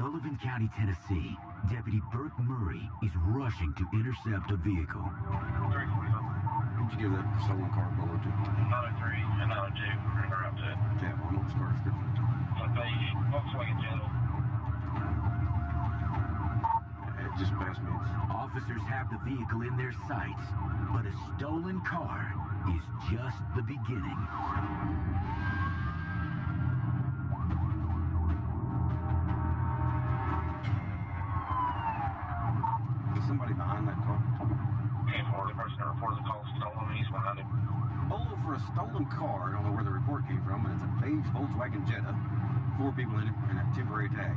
Sullivan County, Tennessee, Deputy Burke Murray is rushing to intercept a vehicle. 345. Who'd you give that stolen car below to? 903 and 902. We're going up to it. Yeah, what's the car description? It's a beige Volkswagen Jetta. It just passed me. Officers have the vehicle in their sights, but a stolen car is just the beginning. Somebody behind that car. And for the person that reported the call stolen, he's behind him. Oh, for a stolen car. I don't know where the report came from, but it's a beige Volkswagen Jetta. 4 people in it and a temporary tag.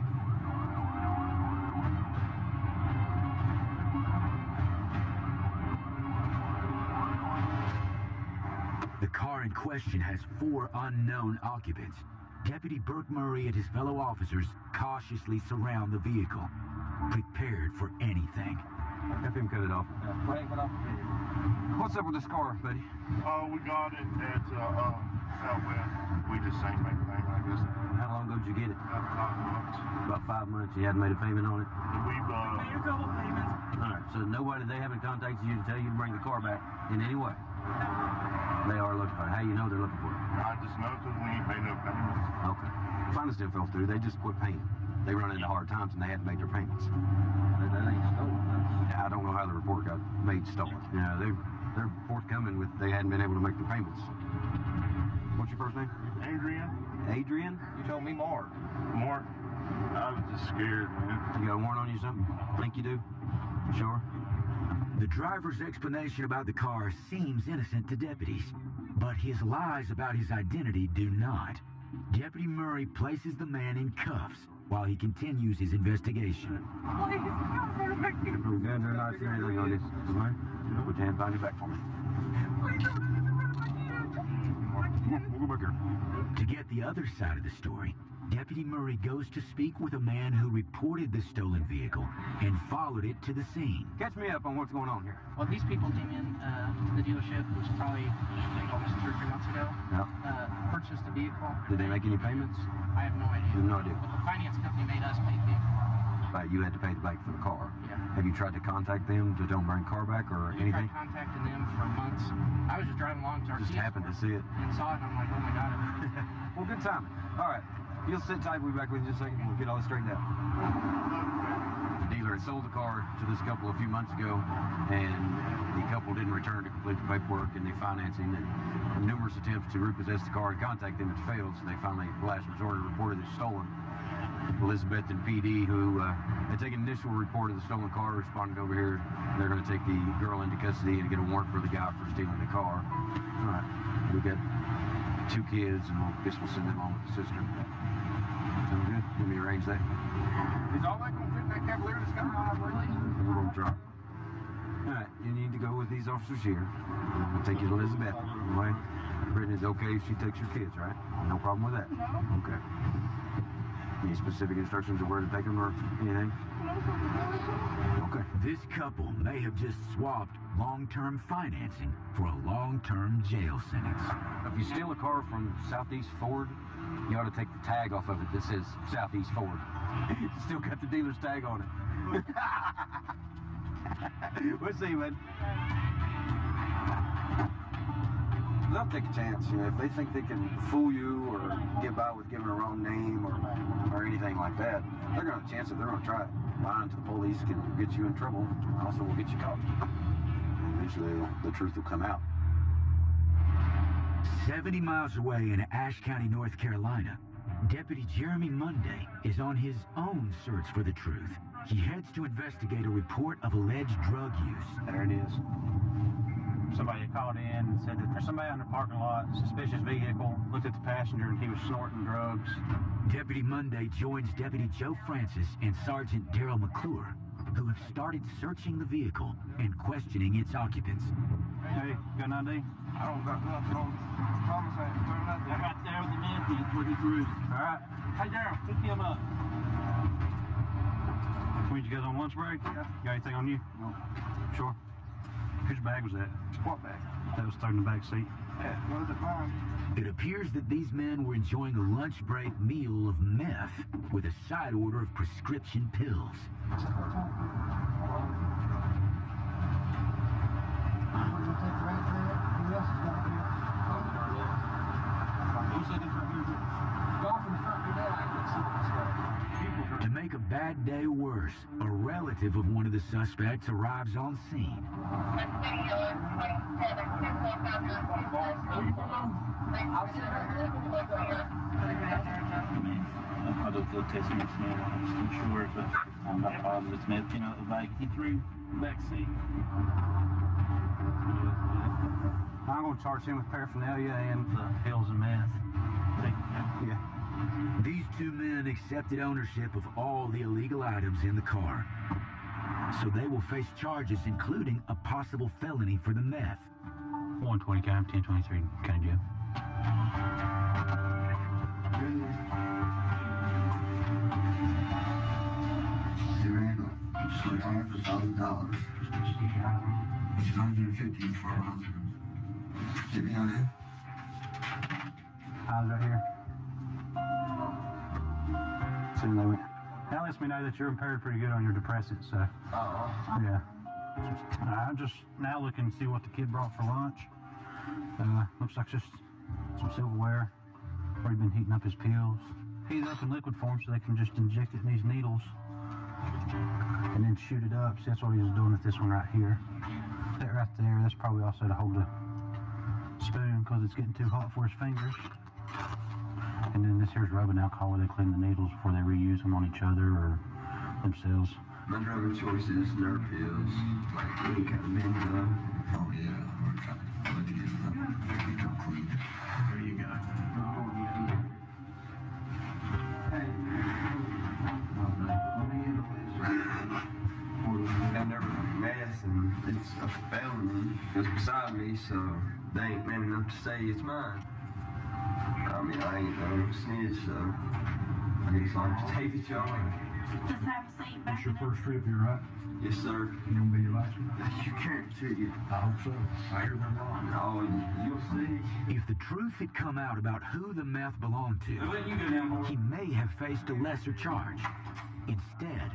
The car in question has 4 unknown occupants. Deputy Burke Murray and his fellow officers cautiously surround the vehicle, prepared for anything. Have him cut it off. What's up with this car, buddy? We got it at Southwest. We just ain't made a payment, I guess. How long ago did you get it? About 5 months. About 5 months. You hadn't made a payment on it? We've Made a couple payments. Alright, so nobody, they haven't contacted you to tell you to bring the car back in any way? They are looking for it. How do you know they're looking for it? I just know because we ain't made no payments. Okay. Finance didn't fell through. They just quit paying. They run into hard times and they had to make their payments. That ain't stolen. I don't know how the report got made stolen. Yeah, they're forthcoming with they hadn't been able to make their payments. What's your first name? Adrian? Adrian? You told me Mark. Mark? I was just scared, man. You got a warrant on you or something? Think you do? Sure? The driver's explanation about the car seems innocent to deputies, but his lies about his identity do not. Deputy Murray places the man in cuffs while he continues his investigation. Please, don't hurt me. We're good. They're not saying anything on this. Alright? Put your hand behind your back for me. Please don't hurt me. We'll go back here. To get the other side of the story, Deputy Murray goes to speak with a man who reported the stolen vehicle and followed it to the scene. Catch me up on what's going on here. Well, these people came in the dealership, which was probably almost 2 or 3 months ago. Yeah. Purchased the vehicle. Did they make any payments? I have no idea. You have no idea. But the finance company made us pay the vehicle. Right, you had to pay the bank for the car. Yeah. Have you tried to contact them to don't bring the car back or We anything? tried contacting them for months. I was just driving along to our Just happened to see it. and saw it, and I'm like, oh my god. Well, good timing. All right. You'll sit tight. We'll be back with you in just a second. We'll get all this straightened out. The dealer had sold the car to this couple a few months ago, and the couple didn't return to complete the paperwork and the financing. And numerous attempts to repossess the car and contact them had failed, so they finally, last resort, reported it stolen. Elizabeth and PD, who had taken initial report of the stolen car, responded over here. They're going to take the girl into custody and get a warrant for the guy for stealing the car. All right. We got 2 kids, and we'll send them on with the sister. Sound good? Let me arrange that. Is all that going to fit in that Cavalier that's got really? We're going to drop. All right, you need to go with these officers here. We'll take you to Elizabeth. All right? Brittany's okay if she takes your kids, right? No problem with that? No. Okay. Any specific instructions of where to take them or anything? Okay. This couple may have just swapped long-term financing for a long-term jail sentence. If you steal a car from Southeast Ford, you ought to take the tag off of it that says Southeast Ford. Still got the dealer's tag on it. We'll see, man. They'll take a chance, you know, if they think they can fool you or get by with giving a wrong name or anything like that, they're going to chance it. They're going to try it. Lying to the police can get you in trouble. Also will get you caught. Eventually, the truth will come out. 70 miles away in Ashe County, North Carolina, Deputy Jeremy Monday is on his own search for the truth. He heads to investigate a report of alleged drug use. There it is. Somebody called in and said that there's somebody in the parking lot, suspicious vehicle, looked at the passenger and he was snorting drugs. Deputy Monday joins Deputy Joe Francis and Sergeant Daryl McClure, who have started searching the vehicle and questioning its occupants. Hey, got an ID? I don't got nothing on Thomas ain't doing nothing. I got there with the man what he drew. Alright. Hey Daryl, pick him up. When you guys on lunch break? Yeah. Got anything on you? No. Sure. Whose bag was that? What bag? That was thrown in the back seat. Yeah, was it mine? It appears that these men were enjoying a lunch break meal of meth with a side order of prescription pills. To make a bad day worse, a relative of one of the suspects arrives on scene. I'll do a field test next man. I'm just not sure, but I'm not positive it's meth. You know, like he threw back seat. I'm going to charge him with paraphernalia and pills and meth. Yeah. These two men accepted ownership of all the illegal items in the car. So they will face charges including a possible felony for the meth. 120 county, 1023 county jail. $100,000. Which is $150 for a month. Get me out of here. Eyes right here. Soon they went. That lets me know that you're impaired pretty good on your depressants, so. Yeah. I'm just now looking to see what the kid brought for lunch. Looks like just some silverware where he'd been heating up his pills. Heat up in liquid form so they can just inject it in these needles and then shoot it up. See, that's what he was doing with this one right here. That right there, that's probably also to hold the spoon because it's getting too hot for his fingers. And then this here's rubbing alcohol where they clean the needles before they reuse them on each other or themselves. My drug of choice is nerve pills, like any kind of Benzo. Oh yeah, we're trying to get them clean. There you go. I've never mess and it's a felony. It's beside me, so they ain't man enough to say it's mine. I mean, I ain't no snitch, so I guess I'll just take the charge. Just have a seat back. It's your first trip here, right? Yes, sir. You gonna be your last one? You can't see it. I hope so. I hear they're wrong. No, you'll see. If the truth had come out about who the meth belonged to, he may have faced a lesser charge. Instead,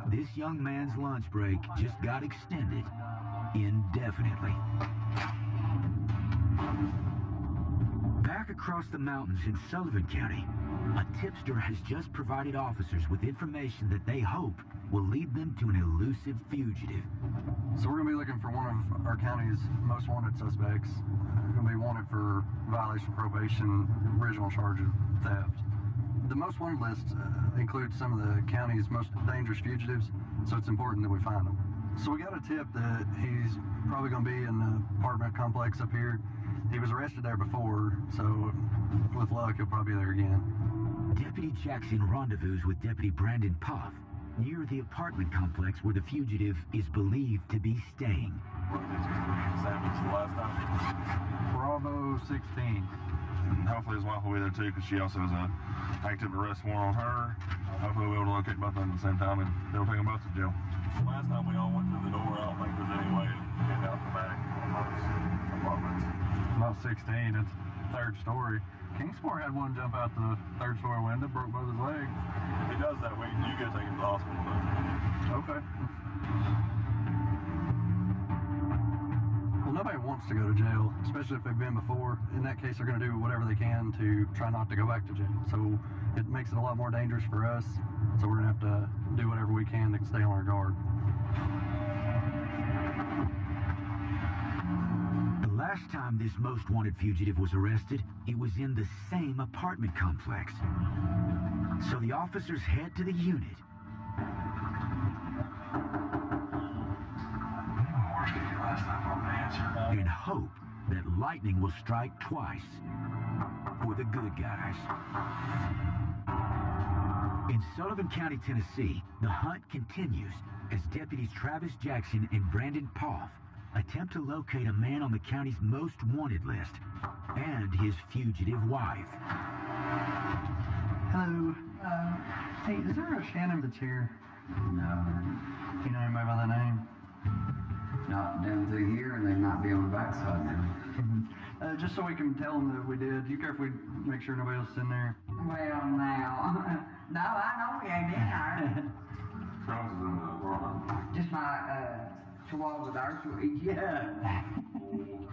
this young man's lunch break just got extended indefinitely. Back across the mountains in Sullivan County, a tipster has just provided officers with information that they hope will lead them to an elusive fugitive. So we're going to be looking for one of our county's most wanted suspects. Going to be wanted for violation of probation, original charge of theft. The most wanted list includes some of the county's most dangerous fugitives, so it's important that we find them. So we got a tip that he's probably going to be in the apartment complex up here. He was arrested there before, so with luck, he'll probably be there again. Deputy Jackson rendezvous with Deputy Brandon Puff near the apartment complex where the fugitive is believed to be staying. Bravo 16. And hopefully his wife will be there too, because she also has a active arrest warrant on her. Hopefully we'll be able to locate both of them at the same time and they'll take them both to jail. Last time we all went through the door, I don't think there's any way to get out the back on those apartments. About 16, it's third story. Kingsport had one jump out the third story window, broke both his legs. If he does that, you gotta take him to the hospital though. Okay. Well, nobody wants to go to jail, especially if they've been before. In that case, they're going to do whatever they can to try not to go back to jail. So it makes it a lot more dangerous for us. So we're going to have to do whatever we can to stay on our guard. The last time this most wanted fugitive was arrested, it was in the same apartment complex. So the officers head to the unit. And hope that lightning will strike twice for the good guys. In Sullivan County, Tennessee, the hunt continues as deputies Travis Jackson and Brandon Poff attempt to locate a man on the county's most wanted list and his fugitive wife. Hello. Hey, is there a Shannon that's here? No, You know anybody by that name? not down through here, and they might be on the backside now. Just so we can tell them that we did. You care if we make sure nobody else is in there? Well, now, no, I know we ain't in there. Just my chihuahua there, so yeah.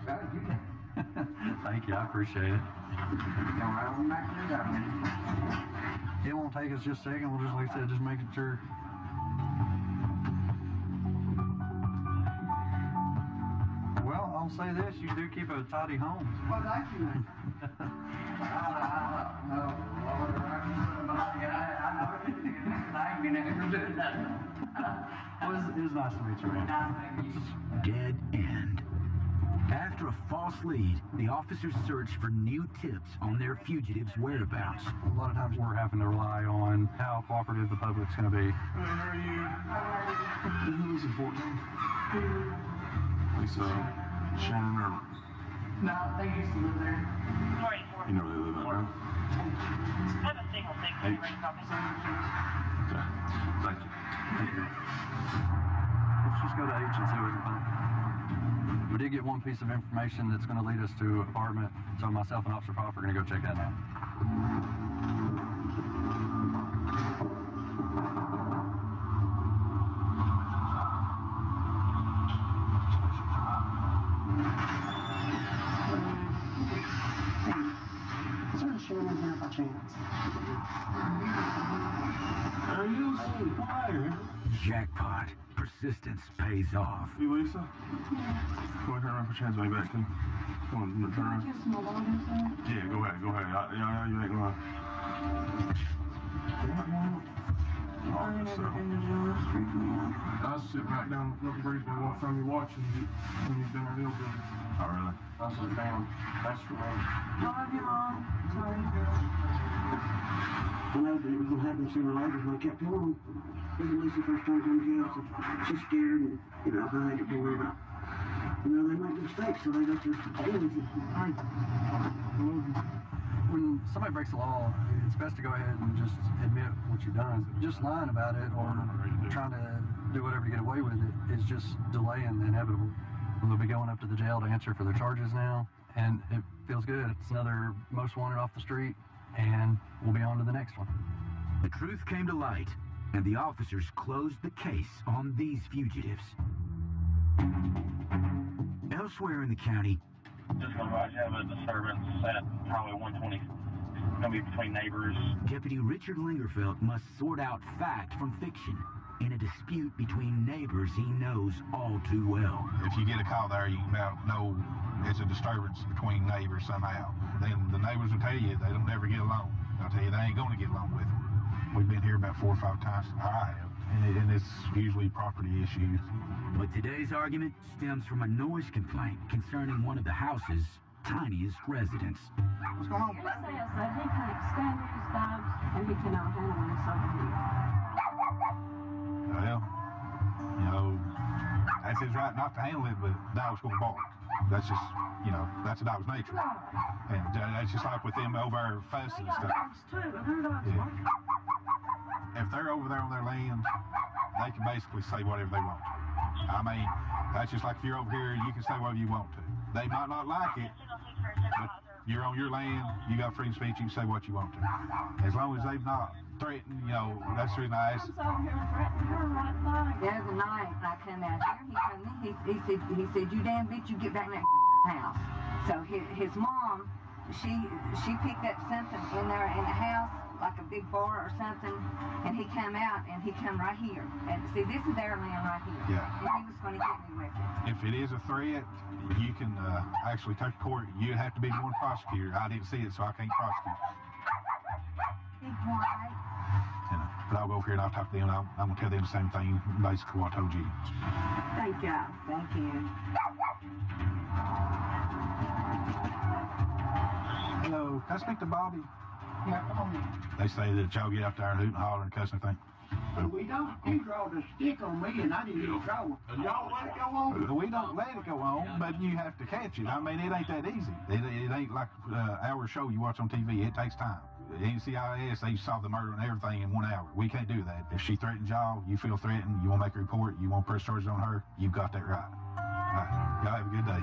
Well, you can. Thank you, I appreciate it. Go right on back to the government. It won't take us just a second. We'll just, like I said, just making sure. Well, I'll say this, you do keep a tidy home. Well, thank you. I know it never do nothing. Well, it was nice to meet you, man. Dead end. After a false lead, the officers search for new tips on their fugitives' whereabouts. A lot of times we're having to rely on how cooperative the public's going to be. How are you? Who is it, 14? Lisa, Shannon, or... No, they used to live there. You know where they live at, right? I have a single thing for you, copy. Okay. Thank you. Thank you. Let's just go to H and see what we can find. We did get one piece of information that's going to lead us to an apartment, so myself and Officer Pop are going to go check that out. Is there a Shannon here by chance? Are you so tired? Jackpot. Persistence pays off. You, Lisa? Go ahead, turn around, put your hands on your back, too. Come on, turn around. Yeah, go ahead, go ahead. Yeah, you ain't gonna... I was sitting right down looking briefly from you watching you when you've been a real good. Oh, really? That's what down. That's for me. Love you, Mom. Sorry. I know that it was going to happen sooner or later, but I kept telling them. Even Lisa first time come to jail, so she's scared, and, you know, I had to be worried about. You know, they make mistakes, so they go through jail with you. When somebody breaks the law, it's best to go ahead and just admit what you've done. Just lying about it or trying to do whatever to get away with it is just delaying the inevitable. They'll be going up to the jail to answer for their charges now, and it feels good. It's another most wanted off the street, and we'll be on to the next one. The truth came to light, and the officers closed the case on these fugitives. Elsewhere in the county, Just going to advise you have a disturbance at Highway 120. It's going to be between neighbors. Deputy Richard Lingerfeld must sort out fact from fiction in a dispute between neighbors he knows all too well. If you get a call there, you about know it's a disturbance between neighbors somehow. Then the neighbors will tell you they don't ever get along. They'll tell you they ain't going to get along with them. We've been here about 4 or 5 times. I have. And it's usually property issues. But today's argument stems from a noise complaint concerning one of the house's tiniest residents. What's going on? He says that he can't stand these dogs and he cannot handle himself here. Well, you know, that's his right not to handle it, but the dog's going to bark. That's just, you know, that's a dog's nature. And that's just like with them over there fussing and stuff. Dogs too, and their dogs bark. If they're over there on their land, they can basically say whatever they want to. I mean, that's just like if you're over here, you can say whatever you want to. They might not like it, but you're on your land, you got freedom of speech, you can say what you want to. As long as they've not threatened, you know, that's the reason I asked. Comes over here and threatened her right now. The other night, when I come out here, he said, you damn bitch, you get back in that house. So his mom, she picked up something in there in the house, like a big bar or something, and he come out and he come right here. And see, this is their land right here. Yeah. And he was going to get me with it. If it is a threat, you can actually take to court. You'd have to be the one prosecutor. I didn't see it, so I can't prosecute. Be quiet. But I'll go over here and I'll talk to them. I'm going to tell them the same thing, basically what I told you. Thank you. Thank you. Hello, can I speak to Bobby? Yeah, come on in. They say that y'all get out there and hoot and holler and cuss and everything. We don't. You draw the stick on me, and I didn't even draw. Y'all let it go on? We don't let it go on, but you have to catch it. I mean, it ain't that easy. It ain't like an hour show you watch on TV. It takes time. NCIS, they solve the murder and everything in 1 hour. We can't do that. If she threatens y'all, you feel threatened, you want to make a report, you want to press charges on her, you've got that right. All right. Y'all have a good day.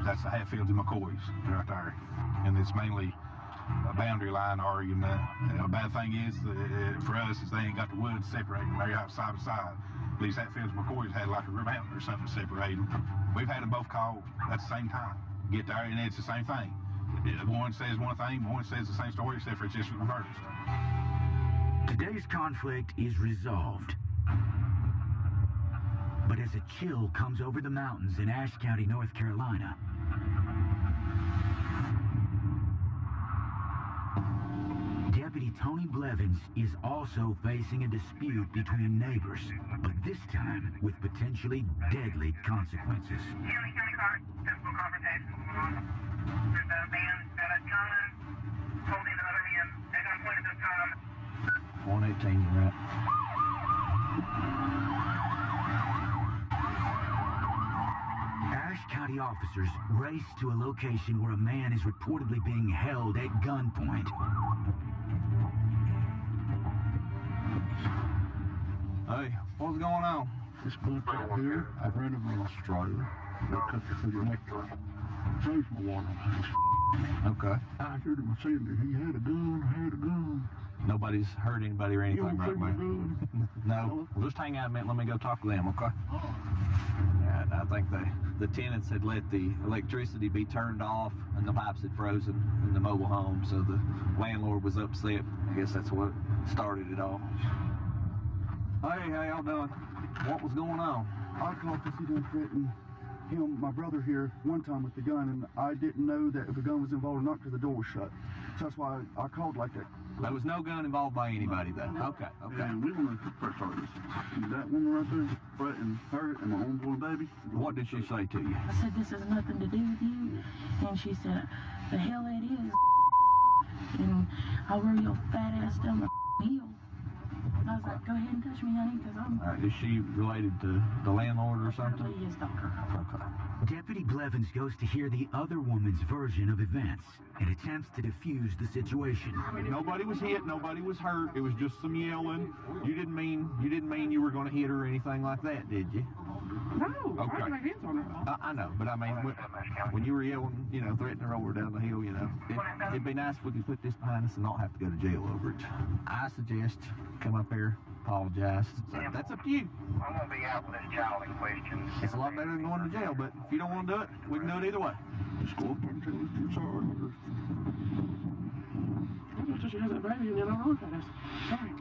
That's the Hatfields and McCoys right there. And it's mainly a boundary line argument. And the bad thing is, for us, is they ain't got the woods separating. They're out side by side. These Hatfields and McCoys had like a mountain or something to separate them. We've had them both called at the same time. Get there, and it's the same thing. One says one thing, one says the same story, except for it's just reversed. Today's conflict is resolved. But as a chill comes over the mountains in Ashe County, North Carolina, Deputy Tony Blevins is also facing a dispute between neighbors, but this time with potentially deadly consequences. There's a man at a time holding another hand. They're going to point at this time. 118, you're right. Ashe County officers race to a location where a man is reportedly being held at gunpoint. Hey, what's going on? This bunch out here, I ran him in Australia. They took it to the neck. Changed my water. Okay. I heard him saying that he had a gun, Nobody's hurt anybody or anything You don't right think now. he done? No. Well, just hang out a minute. Let me go talk to them, okay? Yeah, I think the tenants had let the electricity be turned off and the pipes had frozen in the mobile home, so the landlord was upset. I guess that's what started it all. Hey, how y'all doing? What was going on? I called because he done threatened him, my brother here, one time with the gun, and I didn't know that if a gun was involved or not because the door was shut. So that's why I called like that. There was no gun involved by anybody, though. Okay. And we want to press charges. That woman right there threatened her and my unborn baby. What did she say to you? I said, this has nothing to do with you. And she said, the hell it is. And I'll roll your fat ass down the hill. I was like, go ahead and touch me, honey, because I'm... All right, is she related to the landlord or something? Probably his daughter. Okay. Deputy Blevins goes to hear the other woman's version of events and attempts to defuse the situation. Nobody was hit, nobody was hurt. It was just some yelling. You didn't mean you were going to hit her or anything like that, did you? No, okay. I had my hands on her. I know, but I mean, when you were yelling, threatening to roll her down the hill, it'd be nice if we could put this behind us and not have to go to jail over it. I suggest come up here, apologize. So that's up to you. I'm going to be out with this child in question. It's a lot better than going to jail, but if you don't want to do it, we can do it either way. Just go up and tell us you're sorry. I'm just has that baby and then I look at us. Sorry.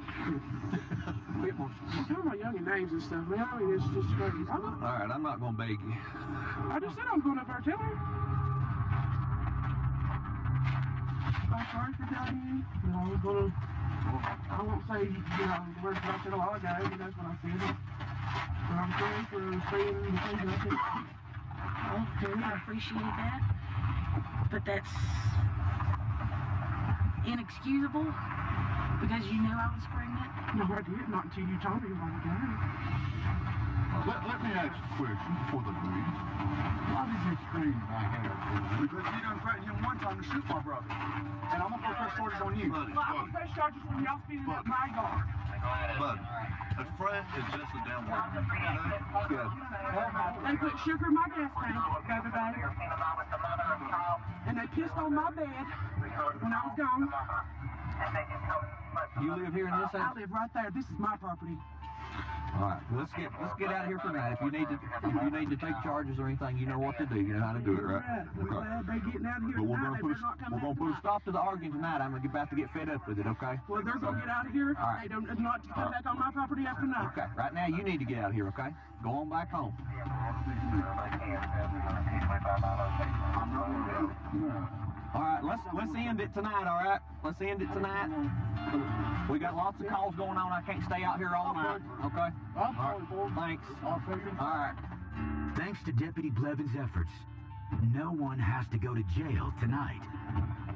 I'm talking about young and names and stuff, man. I mean, it's just crazy. All right, I'm not going to beg you. I just said I was going up there to tell her. I'm sorry for telling you. I was going to, I won't say, the words that I said a while ago, but that's what I said. But I'm sorry for saying the things that I said. Okay, I appreciate that. But that's inexcusable because you knew I was pregnant. No, I did not until you told me a while ago. Let me ask you a question before they leave. Why did you scream I had? Because you done threatened him one time to shoot my brother. And I'm going to press charges on you. Well, I'm going to press charges when y'all speeding up my yard. Bud, a threat is just a damn word. Good. They put sugar in my gas tank the other day. And they pissed on my bed when I was gone. You live here in this house? I live right there. This is my property. All right, let's get out of here for now. If you need to take charges or anything, you know what to do. You know how to do it, right? We're glad they're getting out of here But we're tonight. gonna put a stop to the arguing tonight. I'm about to get fed up with it. Okay? Well, they're gonna get out of here. All right. They don't not to come back on my property after night. Okay. Right now, you need to get out of here. Okay? Go on back home. All right, let's end it tonight. All right, let's end it tonight. We got lots of calls going on. I can't stay out here all night. Okay. All right. Thanks. All right. Thanks to Deputy Blevins' efforts, no one has to go to jail tonight.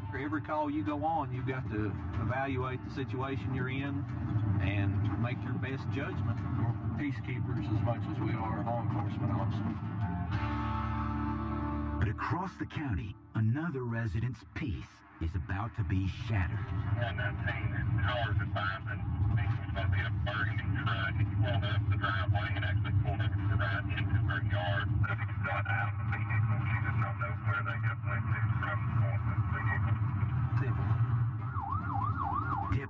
For every call you go on, you've got to evaluate the situation you're in and make your best judgment. We're peacekeepers as much as we are law enforcement officers. But across the county, another resident's peace is about to be shattered. And that thing, cars are fine, but it's going to be a burning truck. He pulled up the driveway and actually pulled up to the right into her yard. She does not know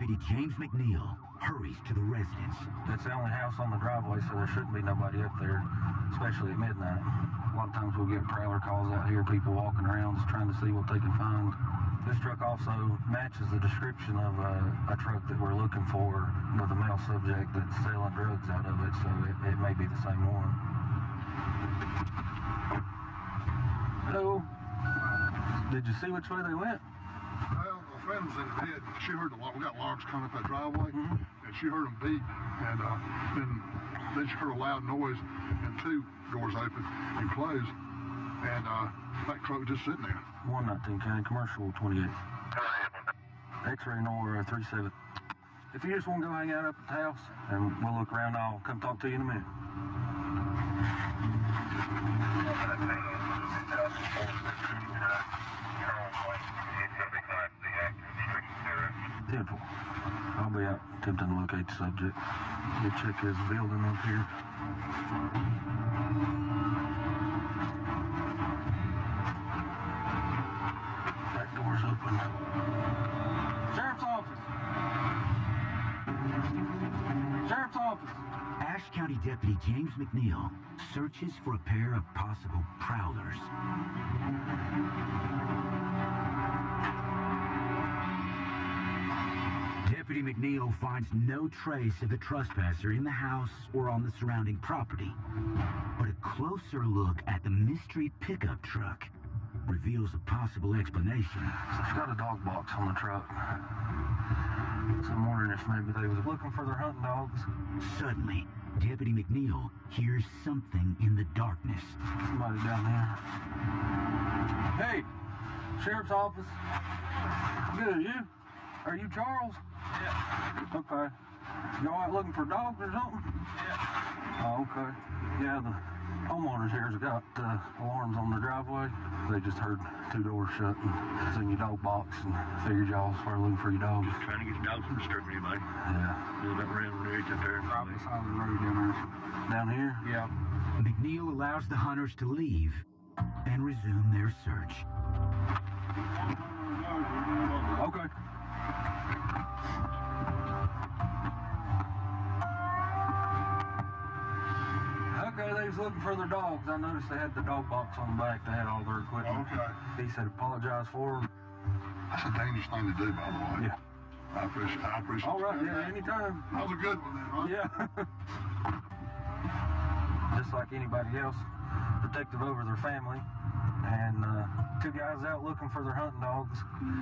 Deputy James McNeil hurries to the residence. That's the only house on the driveway, so there shouldn't be nobody up there, especially at midnight. A lot of times we'll get prowler calls out here, people walking around just trying to see what they can find. This truck also matches the description of a truck that we're looking for with a male subject that's selling drugs out of it, so it may be the same one. Hello? Did you see which way they went? Well, my friend was in bed. She heard we got logs coming up that driveway, and she heard them beat, and then she heard a loud noise, and two doors open and closed, and that truck was just sitting there. 119 County, commercial 28. X-ray Nor 37. If you just want to go hang out up at the house, and we'll look around, I'll come talk to you in a minute. Beautiful. I'll be out attempting to locate the subject. We'll check his building up here. Back door's open. Sheriff's office! Sheriff's office! Ashe County Deputy James McNeil searches for a pair of possible prowlers. Deputy McNeil finds no trace of the trespasser in the house or on the surrounding property. But a closer look at the mystery pickup truck reveals a possible explanation. It's got a dog box on the truck. So I'm wondering if maybe they was looking for their hunting dogs. Suddenly, Deputy McNeil hears something in the darkness. Somebody down there. Hey, Sheriff's office. Good, you? Are you Charles? Yeah. Okay. You all out looking for dogs or something? Yeah. Oh, okay. Yeah, the homeowners here's got alarms on their driveway. They just heard two doors shut and seen your dog box and figured y'all were looking for your dog. Just trying to get your dogs from disturbing anybody. Yeah. There's that random area up there. Right beside the road down there. Down here? Yeah. McNeil allows the hunters to leave and resume their search. Okay. Okay, they was looking for their dogs. I noticed they had the dog box on the back. They had all their equipment. Okay. He said apologize for them. That's a dangerous thing to do, by the way. Yeah. I appreciate All right, yeah, anytime. That was a good one then, right? Yeah. Just like anybody else, protective over their family. And two guys out looking for their hunting dogs.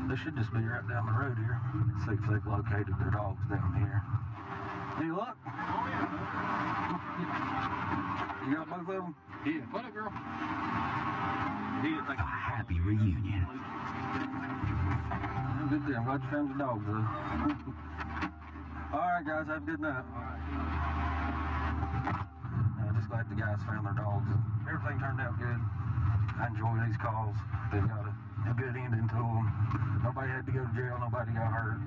They should just be right down the road here. Let's see if they've located their dogs down here. Any luck? Oh, yeah. You got both of them? Yeah. What up, girl? A happy reunion. Good deal. I'm glad you found your dogs, though. All right, guys. Have a good night. Just glad the guys found their dogs. Everything turned out good. I enjoy these calls. They've got a good ending to them. Nobody had to go to jail. Nobody got hurt.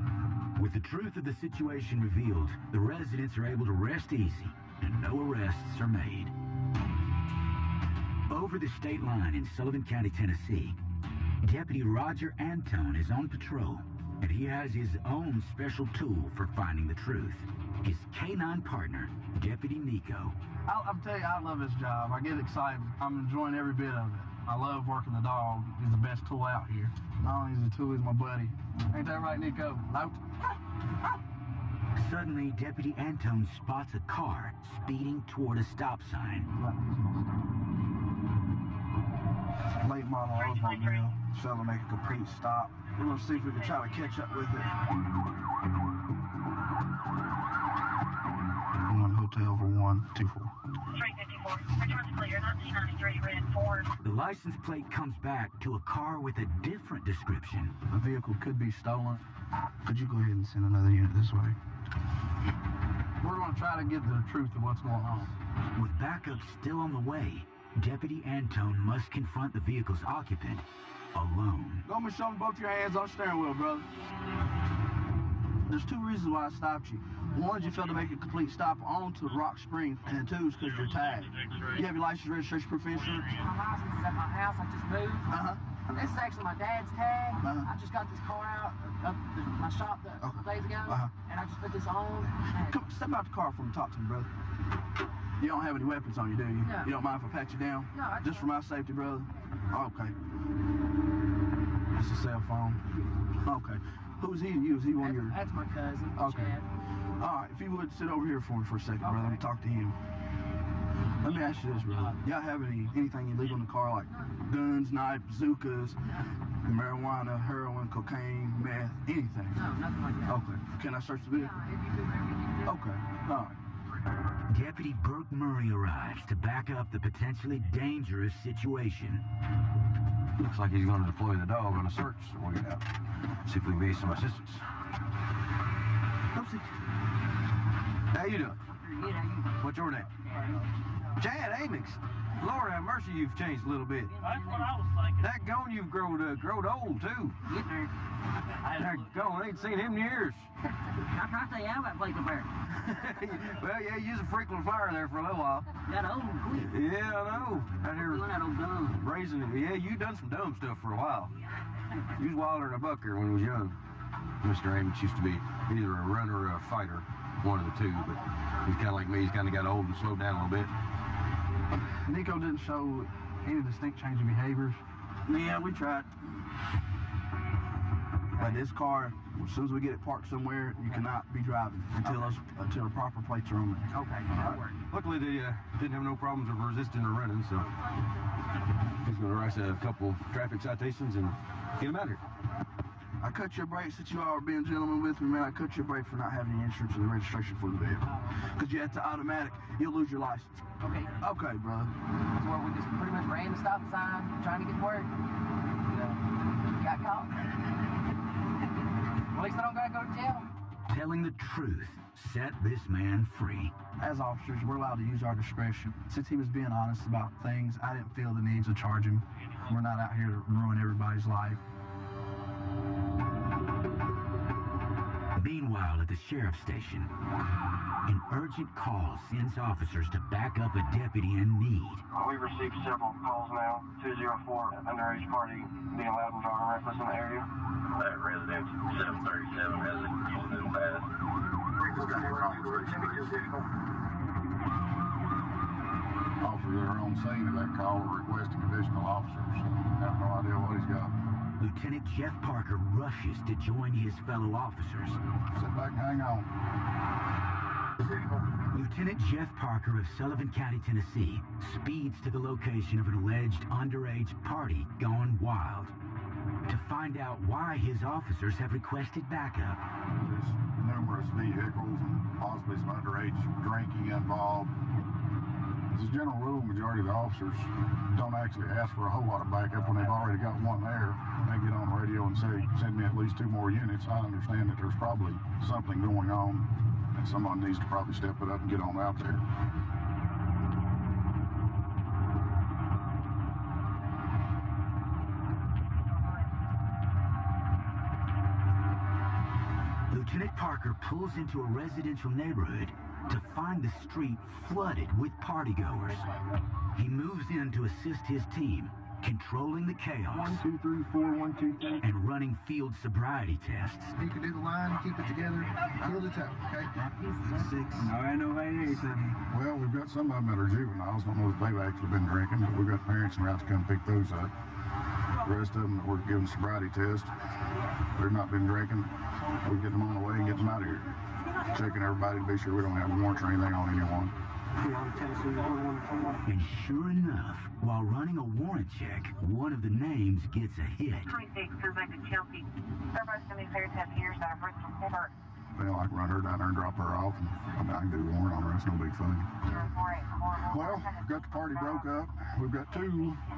With the truth of the situation revealed, the residents are able to rest easy and no arrests are made. Over the state line in Sullivan County, Tennessee, Deputy Roger Antone is on patrol, and he has his own special tool for finding the truth. His canine partner, Deputy Nico. I'm telling you, I love this job. I get excited. I'm enjoying every bit of it. I love working the dog. He's the best tool out here. Not only is he a tool, he's my buddy. Ain't that right, Nico? Nope. Suddenly, Deputy Antone spots a car speeding toward a stop sign. Late model Oldsmobile. Fella make a complete stop. We're gonna see if we can try to catch up with it. One hotel for 124. 354. Returns clear. 1993 red Ford. The license plate comes back to a car with a different description. The vehicle could be stolen. Could you go ahead and send another unit this way? We're going to try to get the truth of what's going on. With backup still on the way, Deputy Antone must confront the vehicle's occupant alone. Go and shove both your hands on the steering wheel, brother. There's two reasons why I stopped you. One is you failed to make a complete stop onto Rock Springs, and two is because you're tagged. You have your license, registration, proof of insurance? My license is at my house. I just moved. This is actually my dad's tag. Uh-huh. I just got this car out of my shop a couple days ago, and I just put this on. Come, step out the car for me, talk to me, brother. You don't have any weapons on you, do you? No. You don't mind if I pat you down? No, I just for my safety, brother? Okay. It's a cell phone. Okay. Who's he to you? Is he one of your... That's my cousin, Okay. Chad. All right, if you would sit over here for me for a second, brother. Let me talk to him. Let me ask you this, brother. Y'all have anything illegal in the car, like guns, knives, bazookas, marijuana, heroin, cocaine, meth, anything? No, nothing like that. Okay. Can I search the vehicle? Okay. All right. Deputy Burke Murray arrives to back up the potentially dangerous situation. Looks like he's going to deploy the dog on a search, so we'll get out. See if we can be some assistance. Oopsie. How you doing? What's your name? Chad Amix. Lord have mercy, you've changed a little bit. That's what I was thinking. That gone, you've grown old, too. That gone, I ain't seen him in years. I'm trying to say, I'm at Play Compare. Well, yeah, you was a frequent flyer there for a little while. Got old quick. Yeah, I know. Out here Doing that old dumb. raising it. Yeah, you done some dumb stuff for a while. You was wilder than a buck here when he was young. Mr. Amix used to be either a runner or a fighter, one of the two, but he's kind of like me. He's kind of got old and slowed down a little bit. Nico didn't show any distinct change in behaviors. Yeah, we tried. But this car, as soon as we get it parked somewhere, you cannot be driving until until the proper plates are on there. Okay, that worked. Luckily, they didn't have no problems of resisting or running, so he's going to write a couple traffic citations and get him out here. I cut your brakes since you all were being gentlemen with me, man. I cut your brake for not having the insurance or the registration for the vehicle. Because you had to automatic, you'll lose your license. Okay. Okay, brother. So where we just pretty much ran the stop sign, trying to get to work. Got caught. At least I don't gotta go to jail. Telling the truth set this man free. As officers, we're allowed to use our discretion. Since he was being honest about things, I didn't feel the need to charge him. We're not out here to ruin everybody's life. Meanwhile, at the sheriff's station, an urgent call sends officers to back up a deputy in need. We've received several calls now. 204 underage party being loud and driving reckless in the area. That resident 737 hasn't used it fast. Officers that are on scene of that call are requesting additional officers. I have no idea what he's got. Lieutenant Jeff Parker rushes to join his fellow officers. Sit back and hang on. Lieutenant Jeff Parker of Sullivan County, Tennessee, speeds to the location of an alleged underage party gone wild to find out why his officers have requested backup. There's numerous vehicles and possibly some underage drinking involved. As a general rule, majority of the officers don't actually ask for a whole lot of backup when they've already got one there. They get on the radio and say, send me at least 2 more units. I understand that there's probably something going on and someone needs to probably step it up and get on out there. Lieutenant Parker pulls into a residential neighborhood to find the street flooded with partygoers. He moves in to assist his team, controlling the chaos. 1, 2, 3, 4, 1, 2, 3. And running field sobriety tests. You can do the line, keep it together, kill the toe, okay? 6. I know anything. Well, we've got some of them that are juveniles. Don't know if they've actually been drinking, but we've got parents and routes to come pick those up. The rest of them that we're giving sobriety tests, they've not been drinking. We get them on the way and get them out of here. Checking everybody to be sure we don't have warrants or anything on anyone. And sure enough, while running a warrant check, one of the names gets a hit. 26 goes back to Chelsea. Everybody's going to be fair to have years out of Bristol Court. Well, I can run her down there and drop her off, and I can do a warrant on her. That's no big thing. Well, we've got the party broke up. We've got 2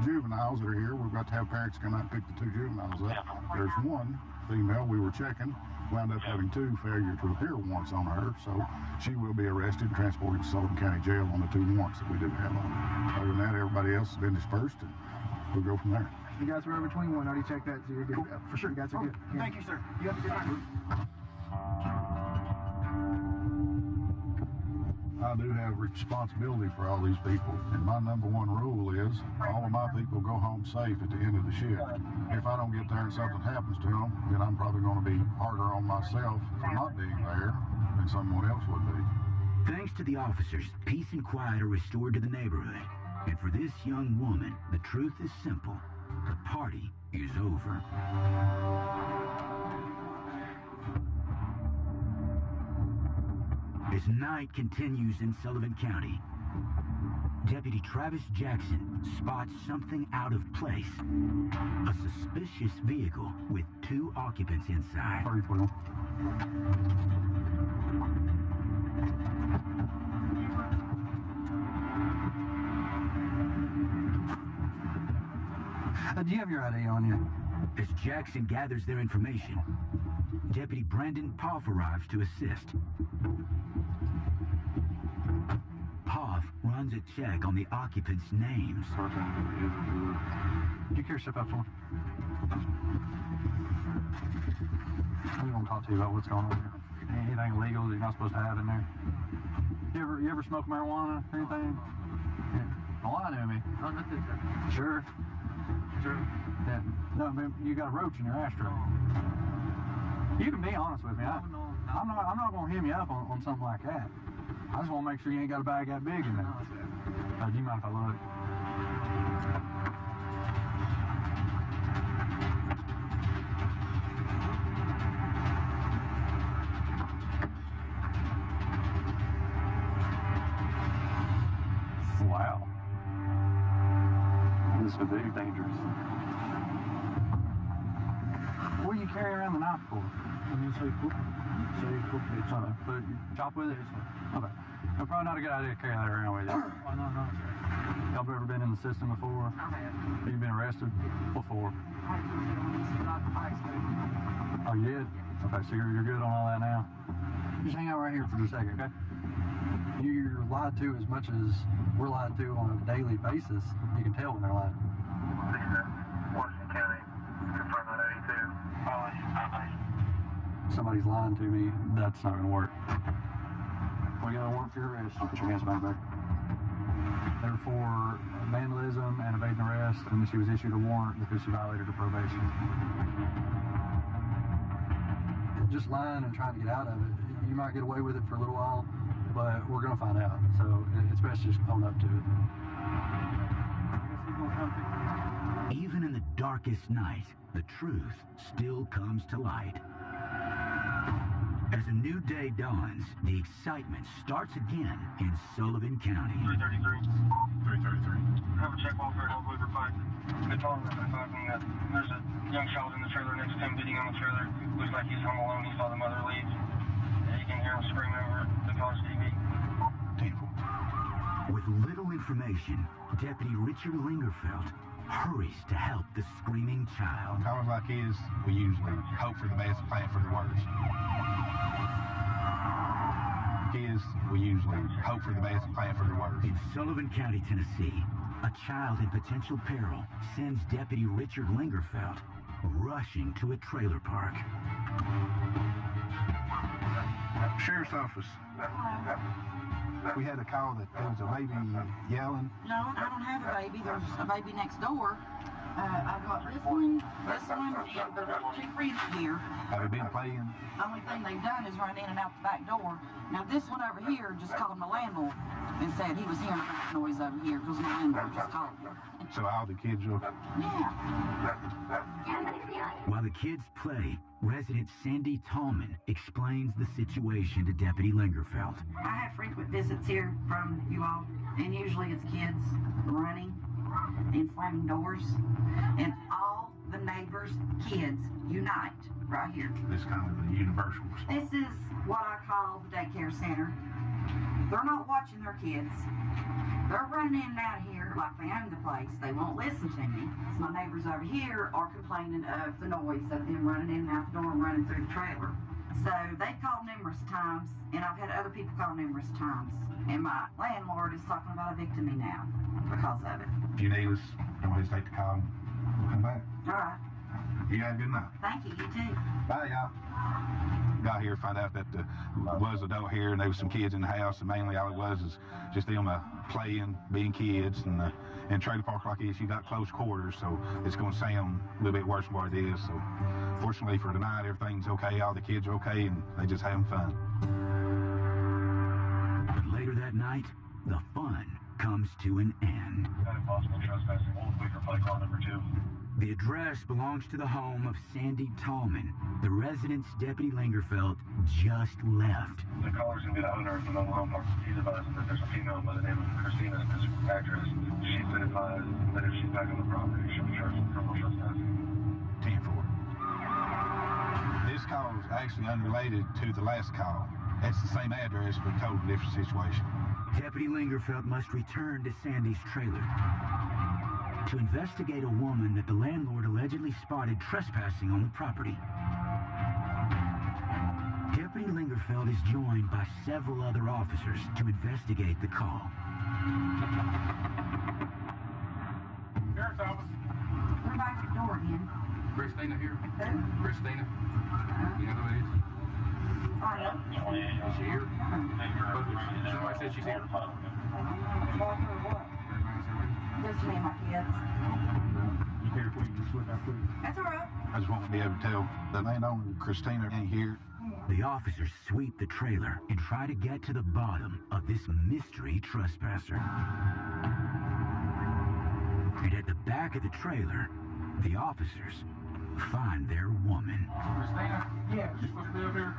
juveniles that are here. We've got to have parents come out and pick the 2 juveniles up. There's one female we were checking. Wound up having 2 failure to appear warrants on her, so she will be arrested and transported to Sullivan County Jail on the 2 warrants that we do have on her. Other than that, everybody else has been dispersed, and we'll go from there. You guys were over 21. Already checked that, so you're good. Cool. For sure. You guys are good. Yeah. Thank you, sir. You have a good night. I do have responsibility for all these people. And my number one rule is all of my people go home safe at the end of the shift. If I don't get there and something happens to them, then I'm probably going to be harder on myself for not being there than someone else would be. Thanks to the officers, peace and quiet are restored to the neighborhood. And for this young woman, the truth is simple. The party is over. As night continues in Sullivan County, Deputy Travis Jackson spots something out of place. A suspicious vehicle with 2 occupants inside. Do you have your ID on you? As Jackson gathers their information, Deputy Brandon Poff arrives to assist. Poff runs a check on the occupants' names. Do you care to step up for me? We want to talk to you about what's going on here. Anything illegal that you're not supposed to have in there? You ever smoke marijuana or anything? Don't lie to me. No, nothing, sir. Sure. Sure. Yeah. No, I mean, you got a roach in your ashtray. You can be honest with me. I'm not going to hem you up on something like that. I just want to make sure you ain't got a bag that big in there. Do you mind if I look? Wow. This is very dangerous. What do you carry around the knife for? When you say cook, it's chop with it? Okay. No, probably not a good idea to carry that around with you. Oh, no, sir. Y'all ever been in the system before? Have you been arrested before? Oh, you did? Okay, so you're good on all that now? Just hang out right here for just a second, okay? You're lied to as much as we're lied to on a daily basis. You can tell when they're lying. Washington County, confirm that 82. Somebody's lying to me, that's not going to work. We got a warrant for your arrest. Put your hands behind back. They're for vandalism and evading arrest, and she was issued a warrant because she violated her probation. Just lying and trying to get out of it, you might get away with it for a little while, but we're going to find out. So it's best just own up to it. Even in the darkest night, the truth still comes to light. As a new day dawns, the excitement starts again in Sullivan County. 333. 333. Have a check welfare and over 5. Good talking about that. There's a young child in the trailer next to him beating on the trailer. Looks like he's home alone. He saw the mother leave. And you can hear him screaming over the car's TV. With little information, Deputy Richard Lingerfeld hurries to help the screaming child. Times like his, we usually hope for the best and plan for the worst. We usually hope for the best and plan for the worst. In Sullivan County, Tennessee, a child in potential peril sends Deputy Richard Lingerfeld rushing to a trailer park. Sheriff's office. We had a call that there was a baby yelling. No, I don't have a baby. There's a baby next door. I've got this one, and the 2 friends here. Have you been playing? The only thing they've done is run in and out the back door. Now this one over here just called my landlord and said he was hearing a noise over here because my landlord just called him. So all the kids are... Yeah. While the kids play, resident Sandy Tallman explains the situation to Deputy Lingerfeld. I have frequent visits here from you all, and usually it's kids running and slamming doors, and all the neighbors' kids unite right here. This is kind of the universal response. This is what I call the daycare center. They're not watching their kids. They're running in and out of here like they own the place. They won't listen to me. So my neighbors over here are complaining of the noise of them running in and out the door and running through the trailer. So they've called numerous times, and I've had other people call numerous times. And my landlord is talking about evicting me now because of it. If you need us, don't hesitate to call. We'll come back. All right. You have a good night. Thank you. You too. Bye, y'all. got here, find out that there was an adult here and there was some kids in the house, and mainly all it was is just them playing, being kids, and in a trailer park like this, you got close quarters, so it's going to sound a little bit worse than what it is. So fortunately for tonight, everything's okay, all the kids are okay, and they just having fun. But later that night, the fun comes to an end. Impossible trespassing, old weaker play car number 2. The address belongs to the home of Sandy Tallman, the residence Deputy Lingerfeld just left. The caller's going to be the owner of the mobile home park. He's advising that there's a female by the name of Christina at this address. She's been advised that if she's back on the property, she'll be charged with criminal trespassing. 10-4. This call is actually unrelated to the last call. It's the same address, but totally different situation. Deputy Lingerfeld must return to Sandy's trailer to investigate a woman that the landlord allegedly spotted trespassing on the property. Deputy Lingerfeld is joined by several other officers to investigate the call. Sheriff's office. We're back at the door again. Christina here. Who? Christina. You know who it is? Oh, yeah. Is she here? Somebody said she's here. Just me and my kids. You care if we just slip out quick? That's all right. I just want to be able to tell the landowner, Christina, ain't here. The officers sweep the trailer and try to get to the bottom of this mystery trespasser. And at the back of the trailer, the officers find their woman. Christina? Yeah. You supposed to be up here?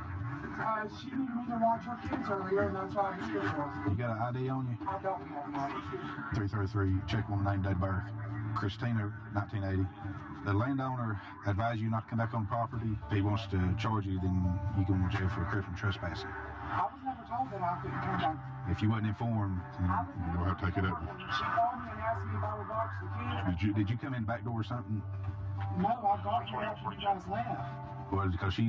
She needed me to watch her kids earlier, and that's why I was here for. You got an ID on you? I don't have an ID. 333, check on name, date of birth. Christina, 1980. The landowner advised you not to come back on the property. If he wants to charge you, then you can go to jail for criminal trespassing. I was never told that I couldn't come back. If you wasn't informed, then you'll have to take it up. She called me and asked me if I would watch the kids. Did you come in the back door or something? No, I got here after you guys left. Well, because she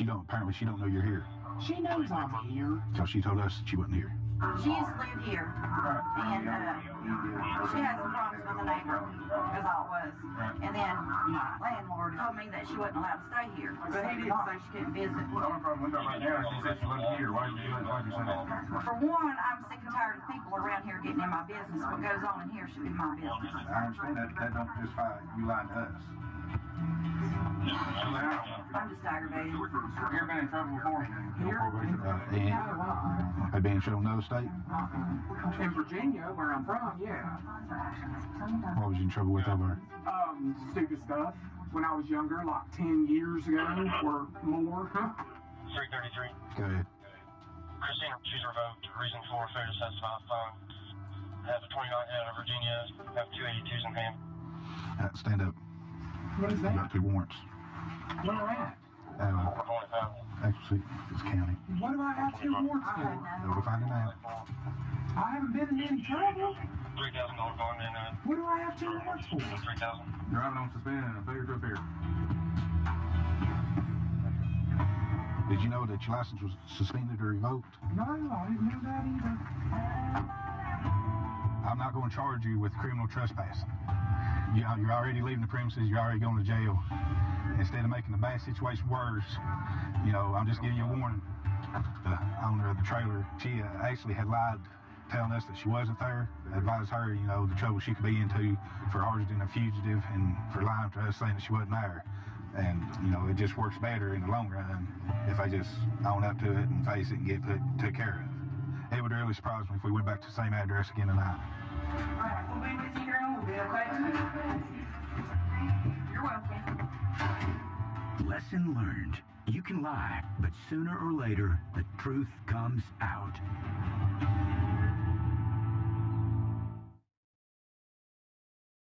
don't know you're here. She knows I'm here. So she told us that she wasn't here. She used to live here, and she had some problems with the neighbor, as all it was. And then my landlord told me that she wasn't allowed to stay here. But he didn't say she couldn't visit. The only problem we got right now is she said she wasn't here. Why'd you say that? For one, I'm sick and tired of people around here getting in my business. What goes on in here should be my business. I understand that don't justify you lying to us. I'm just aggravated. You ever been in trouble before? Have been in trouble in another state? In Virginia, where I'm from, yeah. What was you in trouble with over there? Stupid stuff. When I was younger, like 10 years ago or more. 333. Go ahead. Christina, she's revoked. Reason for failure to satisfy the phone. Have a 29 out of Virginia. Have 282s in hand. Stand up. What is that? You got 2 warrants. Where at? Actually, it's county. What do I have 2 warrants for? We'll find it out. I haven't been in any trouble. $3,000 bond and What do I have 2 warrants for? 3,000. Driving on suspended and a failure to appear. Did you know that your license was suspended or revoked? No, I didn't know that either. I'm not going to charge you with criminal trespassing. You're already leaving the premises, you're already going to jail. Instead of making the bad situation worse, I'm just giving you a warning. The owner of the trailer, she actually had lied, telling us that she wasn't there. Advised her, the trouble she could be into for harboring a fugitive and for lying to us saying that she wasn't there. And, it just works better in the long run if I just own up to it and face it and get took care of. It would really surprise me if we went back to the same address again tonight. Alright, we'll be with you here in a little bit, okay? You're welcome. Lesson learned. You can lie, but sooner or later, the truth comes out.